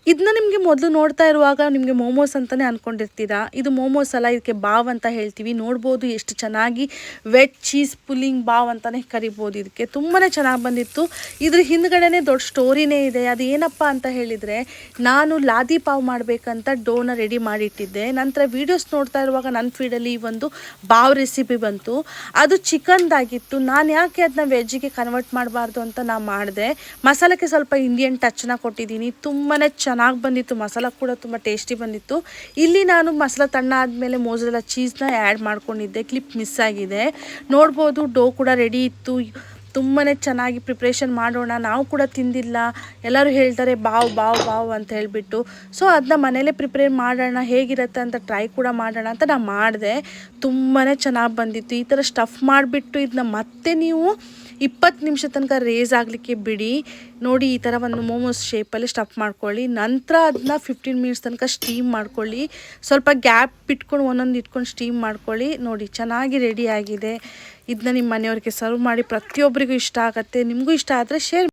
ಇದನ್ನ ನಿಮಗೆ ಮೊದಲು ನೋಡ್ತಾ ಇರುವಾಗ ನಿಮಗೆ ಮೋಮೋಸ್ ಅಂತಲೇ ಅಂದ್ಕೊಂಡಿರ್ತೀರಾ. ಇದು ಮೋಮೋಸ್ ಅಲ್ಲ, ಇದಕ್ಕೆ ಬಾವ್ ಅಂತ ಹೇಳ್ತೀವಿ. ನೋಡ್ಬೋದು ಎಷ್ಟು ಚೆನ್ನಾಗಿ ವೆಟ್ ಚೀಸ್ ಪುಲ್ಲಿಂಗ್ ಬಾವ್ ಅಂತಲೇ ಕರಿಬೋದು. ಇದಕ್ಕೆ ತುಂಬಾ ಚೆನ್ನಾಗಿ ಬಂದಿತ್ತು. ಇದ್ರ ಹಿಂದ್ಗಡೆನೇ ದೊಡ್ಡ ಸ್ಟೋರಿನೇ ಇದೆ. ಅದು ಏನಪ್ಪ ಅಂತ ಹೇಳಿದರೆ, ನಾನು ಲಾದಿ ಪಾವ್ ಮಾಡಬೇಕಂತ ಡೋನ ರೆಡಿ ಮಾಡಿಟ್ಟಿದ್ದೆ. ನಂತರ ವೀಡಿಯೋಸ್ ನೋಡ್ತಾ ಇರುವಾಗ ನನ್ನ ಫೀಡಲ್ಲಿ ಈ ಒಂದು ಬಾವ್ ರೆಸಿಪಿ ಬಂತು. ಅದು ಚಿಕನ್ದಾಗಿತ್ತು. ನಾನು ಯಾಕೆ ಅದನ್ನ ವೆಜ್ಜಿಗೆ ಕನ್ವರ್ಟ್ ಮಾಡಬಾರ್ದು ಅಂತ ನಾನು ಮಾಡಿದೆ. ಮಸಾಲಕ್ಕೆ ಸ್ವಲ್ಪ ಇಂಡಿಯನ್ ಟಚ್ನ ಕೊಟ್ಟಿದ್ದೀನಿ. ತುಂಬಾ ಚೆನ್ನಾಗಿ ಬಂದಿತ್ತು. ಮಸಾಲ ಕೂಡ ತುಂಬ ಟೇಸ್ಟಿ ಬಂದಿತ್ತು. ಇಲ್ಲಿ ನಾನು ಮಸಾಲ ತಣ್ಣ ಆದಮೇಲೆ ಮೋಜರೆಲ್ಲಾ ಚೀಸ್ನ ಆ್ಯಡ್ ಮಾಡ್ಕೊಂಡಿದ್ದೆ. ಕ್ಲಿಪ್ ಮಿಸ್ ಆಗಿದೆ. ನೋಡ್ಬೋದು ಡೋ ಕೂಡ ರೆಡಿ ಇತ್ತು. ತುಂಬಾ ಚೆನ್ನಾಗಿ ಪ್ರಿಪ್ರೇಷನ್ ಮಾಡೋಣ, ನಾವು ಕೂಡ ತಿಂದಿಲ್ಲ, ಎಲ್ಲರೂ ಹೇಳ್ತಾರೆ ಬಾವ್ ಬಾವ್ ಬಾವ್ ಅಂತ ಹೇಳಿಬಿಟ್ಟು. ಸೊ ಅದನ್ನ ಮನೇಲೇ ಪ್ರಿಪೇರ್ ಮಾಡೋಣ, ಹೇಗಿರುತ್ತೆ ಅಂತ ಟ್ರೈ ಕೂಡ ಮಾಡೋಣ ಅಂತ ನಾನು ಮಾಡಿದೆ. ತುಂಬಾ ಚೆನ್ನಾಗಿ ಬಂದಿತ್ತು. ಈ ಥರ ಸ್ಟಫ್ ಮಾಡಿಬಿಟ್ಟು ಇದನ್ನ ಮತ್ತೆ ನೀವು 20 ನಿಮಿಷ ತನಕ ರೇಸ್ ಆಗಲಿಕ್ಕೆ ಬಿಡಿ. ನೋಡಿ, ಈ ಥರ ಒಂದು ಮೋಮೋಸ್ ಶೇಪಲ್ಲಿ ಸ್ಟಫ್ ಮಾಡ್ಕೊಳ್ಳಿ. ನಂತರ ಅದನ್ನ 15 ಮಿನಿಟ್ಸ್ ತನಕ ಸ್ಟೀಮ್ ಮಾಡ್ಕೊಳ್ಳಿ. ಸ್ವಲ್ಪ ಗ್ಯಾಪ್ ಬಿಟ್ಕೊಂಡು ಒಂದೊಂದು ಇಟ್ಕೊಂಡು ಸ್ಟೀಮ್ ಮಾಡ್ಕೊಳ್ಳಿ. ನೋಡಿ, ಚೆನ್ನಾಗಿ ರೆಡಿ ಆಗಿದೆ. ಇದನ್ನ ನಿಮ್ಮ ಮನೆಯವ್ರಿಗೆ ಸರ್ವ್ ಮಾಡಿ. ಪ್ರತಿಯೊಬ್ಬರಿಗೂ ಇಷ್ಟ ಆಗುತ್ತೆ. ನಿಮಗೂ ಇಷ್ಟ ಆದರೆ ಶೇರ್